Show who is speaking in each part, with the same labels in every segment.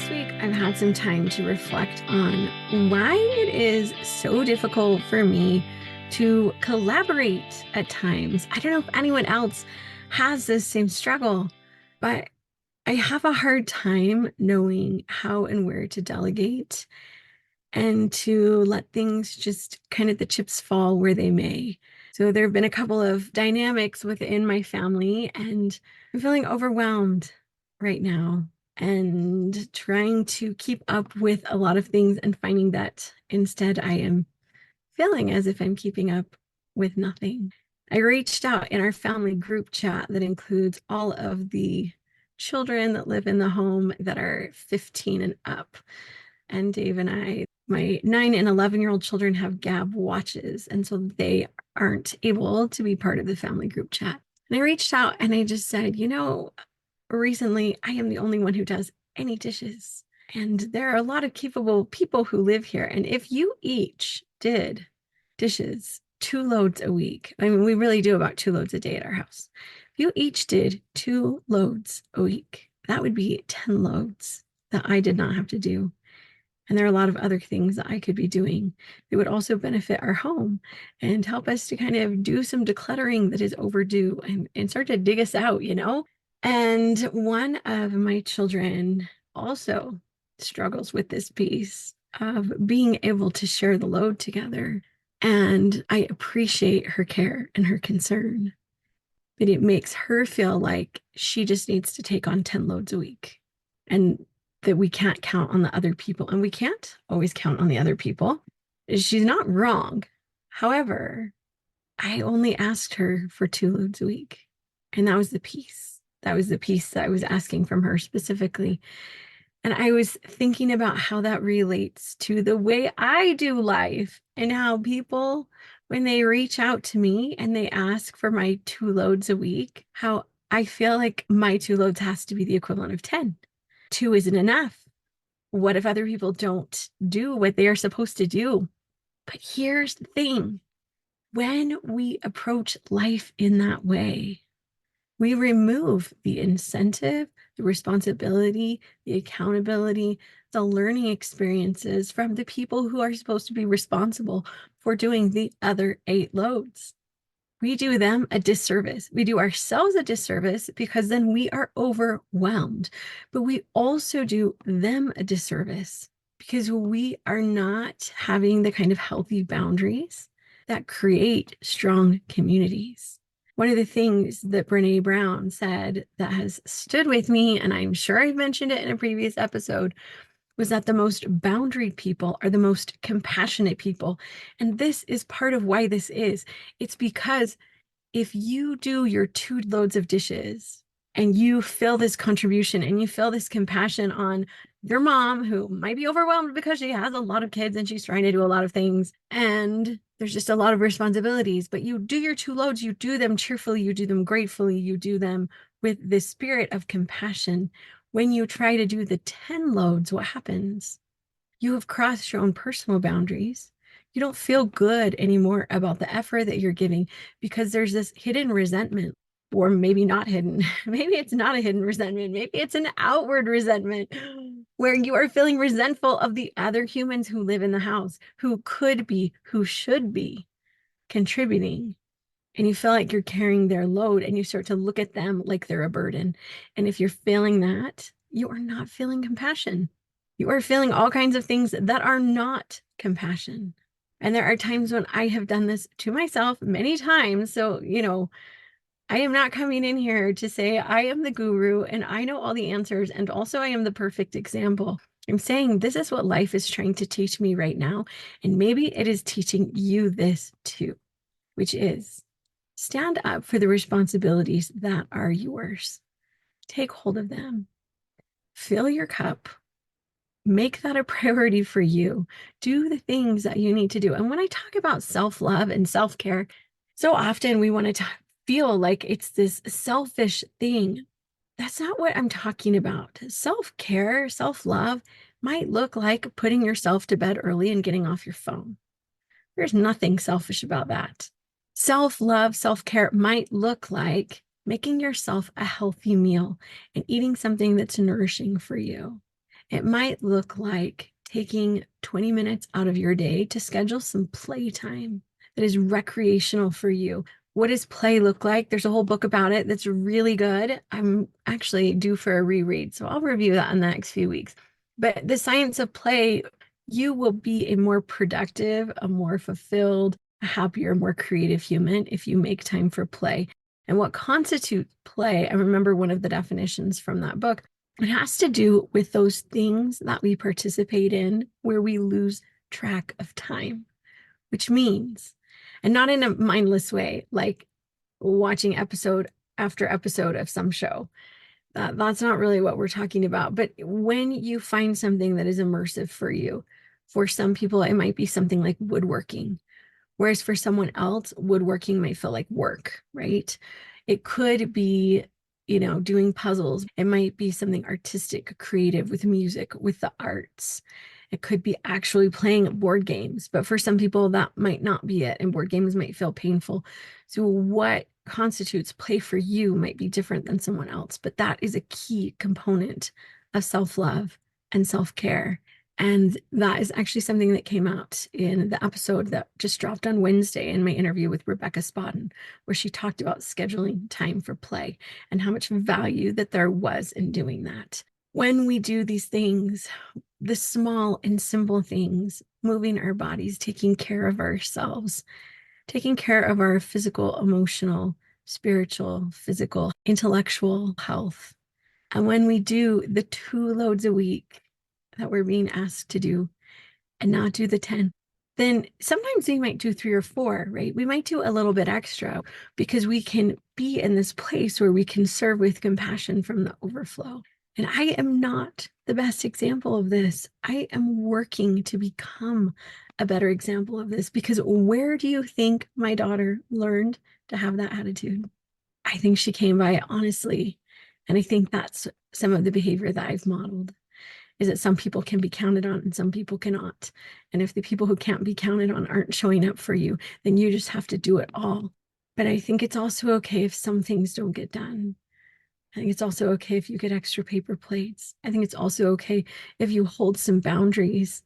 Speaker 1: This week, I've had some time to reflect on why it is so difficult for me to collaborate at times. I don't know if anyone else has this same struggle, but I have a hard time knowing how and where to delegate and to let things just kind of the chips fall where they may. So there have been a couple of dynamics within my family, and I'm feeling overwhelmed right now and trying to keep up with a lot of things and finding that instead I am feeling as if I'm keeping up with nothing. I reached out in our family group chat that includes all of the children that live in the home that are 15 and up. And Dave and I, my 9 and 11-year-old children have Gab watches, and so they aren't able to be part of the family group chat. And I reached out and I just said, recently I am the only one who does any dishes. And there are a lot of capable people who live here. And if you each did dishes 2 loads a week, I mean, we really do about 2 loads a day at our house. If you each did 2 loads a week, that would be 10 loads that I did not have to do. And there are a lot of other things that I could be doing that would also benefit our home and help us to kind of do some decluttering that is overdue and start to dig us out, And one of my children also struggles with this piece of being able to share the load together. And I appreciate her care and her concern, but it makes her feel like she just needs to take on 10 loads a week. And that we can't count on the other people, and we can't always count on the other people. She's not wrong. However, I only asked her for 2 loads a week, and that was the piece. That was the piece that I was asking from her specifically. And I was thinking about how that relates to the way I do life and how people, when they reach out to me and they ask for my 2 loads a week, how I feel like my 2 loads has to be the equivalent of 10. 2 isn't enough. What if other people don't do what they are supposed to do? But here's the thing. When we approach life in that way, we remove the incentive, the responsibility, the accountability, the learning experiences from the people who are supposed to be responsible for doing the other 8 loads. We do them a disservice. We do ourselves a disservice because then we are overwhelmed. But we also do them a disservice because we are not having the kind of healthy boundaries that create strong communities. One of the things that Brené Brown said that has stood with me, and I'm sure I've mentioned it in a previous episode, was that the most boundaried people are the most compassionate people. And this is part of why this is. It's because if you do your 2 loads of dishes and you feel this contribution and you feel this compassion on your mom, who might be overwhelmed because she has a lot of kids and she's trying to do a lot of things, and there's just a lot of responsibilities, but you do your 2 loads, you do them cheerfully, you do them gratefully, you do them with the spirit of compassion. When you try to do the 10 loads, what happens? You have crossed your own personal boundaries. You don't feel good anymore about the effort that you're giving because there's this hidden resentment, or maybe not hidden. Maybe it's not a hidden resentment. Maybe it's an outward resentment where you are feeling resentful of the other humans who live in the house, who could be, who should be contributing. And you feel like you're carrying their load and you start to look at them like they're a burden. And if you're feeling that, you are not feeling compassion. You are feeling all kinds of things that are not compassion. And there are times when I have done this to myself many times. So, I am not coming in here to say I am the guru and I know all the answers. And also I am the perfect example. I'm saying this is what life is trying to teach me right now. And maybe it is teaching you this too, which is stand up for the responsibilities that are yours. Take hold of them. Fill your cup. Make that a priority for you. Do the things that you need to do. And when I talk about self-love and self-care, so often we want to feel like it's this selfish thing. That's not what I'm talking about. Self-care, self-love might look like putting yourself to bed early and getting off your phone. There's nothing selfish about that. Self-love, self-care might look like making yourself a healthy meal and eating something that's nourishing for you. It might look like taking 20 minutes out of your day to schedule some playtime that is recreational for you. What does play look like? There's a whole book about it that's really good. I'm actually due for a reread, so I'll review that in the next few weeks. But the science of play, you will be a more productive, a more fulfilled, a happier, more creative human if you make time for play. And what constitutes play, I remember one of the definitions from that book, it has to do with those things that we participate in where we lose track of time, which means, and not in a mindless way, like watching episode after episode of some show. That's not really what we're talking about. But when you find something that is immersive for you, for some people, it might be something like woodworking. Whereas for someone else, woodworking might feel like work, right? It could be, doing puzzles. It might be something artistic, creative with music, with the arts. It could be actually playing board games. But for some people, that might not be it. And board games might feel painful. So what constitutes play for you might be different than someone else. But that is a key component of self-love and self-care. And that is actually something that came out in the episode that just dropped on Wednesday in my interview with Rebecca Spadden, where she talked about scheduling time for play and how much value that there was in doing that. When we do these things, the small and simple things, moving our bodies, taking care of ourselves, taking care of our physical, emotional, spiritual, physical, intellectual health. And when we do the 2 loads a week that we're being asked to do and not do the 10, then sometimes we might do 3 or 4, right? We might do a little bit extra because we can be in this place where we can serve with compassion from the overflow. And I am not the best example of this. I am working to become a better example of this, because where do you think my daughter learned to have that attitude? I think she came by it honestly. And I think that's some of the behavior that I've modeled, is that some people can be counted on and some people cannot. And if the people who can't be counted on aren't showing up for you, then you just have to do it all. But I think it's also okay if some things don't get done. I think it's also okay if you get extra paper plates. I think it's also okay if you hold some boundaries.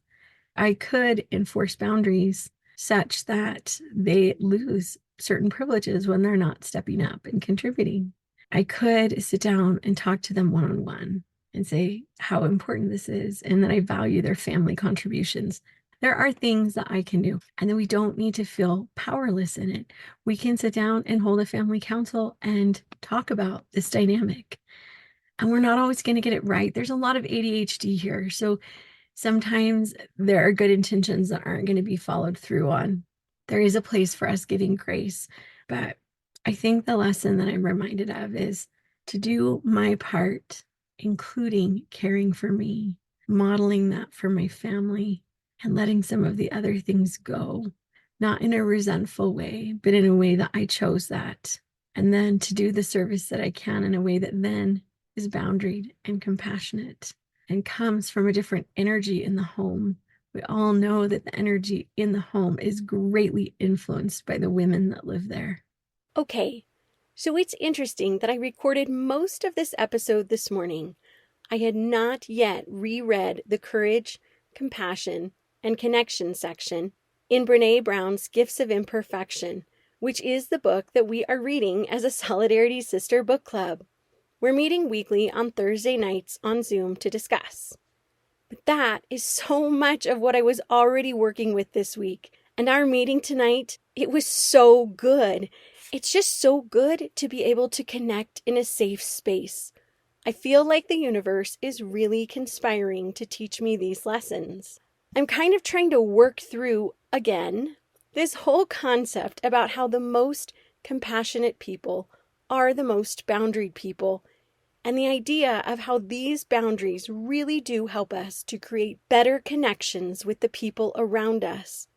Speaker 1: I could enforce boundaries such that they lose certain privileges when they're not stepping up and contributing. I could sit down and talk to them one-on-one and say how important this is and that I value their family contributions. There are things that I can do, and then we don't need to feel powerless in it. We can sit down and hold a family council and talk about this dynamic. And we're not always going to get it right. There's a lot of ADHD here. So sometimes there are good intentions that aren't going to be followed through on. There is a place for us giving grace. But I think the lesson that I'm reminded of is to do my part, including caring for me, modeling that for my family, and letting some of the other things go, not in a resentful way, but in a way that I chose that. And then to do the service that I can in a way that then is boundaried and compassionate and comes from a different energy in the home. We all know that the energy in the home is greatly influenced by the women that live there.
Speaker 2: Okay, so it's interesting that I recorded most of this episode this morning. I had not yet reread the courage, compassion, and connection section in Brené Brown's Gifts of Imperfection, which is the book that we are reading as a Solidarity Sister book club. We're meeting weekly on Thursday nights on Zoom to discuss. But that is so much of what I was already working with this week. And our meeting tonight, it was so good. It's just so good to be able to connect in a safe space. I feel like the universe is really conspiring to teach me these lessons. I'm kind of trying to work through, again, this whole concept about how the most compassionate people are the most boundaried people, and the idea of how these boundaries really do help us to create better connections with the people around us.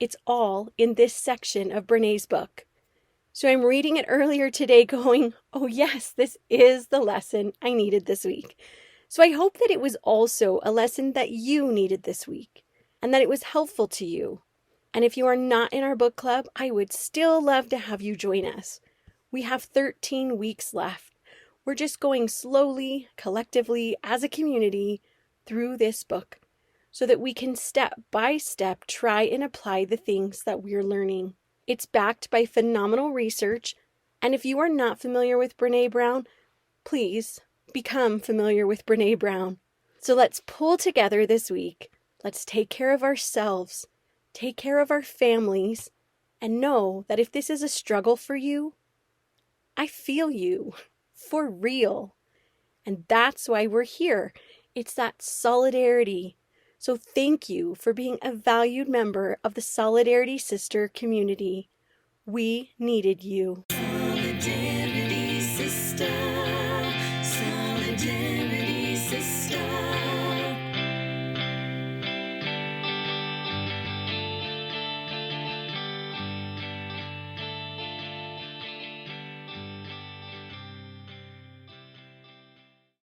Speaker 2: It's all in this section of Brené's book. So I'm reading it earlier today going, oh yes, this is the lesson I needed this week. So I hope that it was also a lesson that you needed this week and that it was helpful to you. And if you are not in our book club, I would still love to have you join us. We have 13 weeks left. We're just going slowly, collectively, as a community, through this book so that we can step by step try and apply the things that we're learning. It's backed by phenomenal research, and if you are not familiar with Brené Brown, please become familiar with Brené Brown. So let's pull together this week. Let's take care of ourselves, take care of our families, and know that if this is a struggle for you, I feel you, for real. And that's why we're here. It's that solidarity. So thank you for being a valued member of the Solidarity Sister community. We needed you. Solidarity Sister.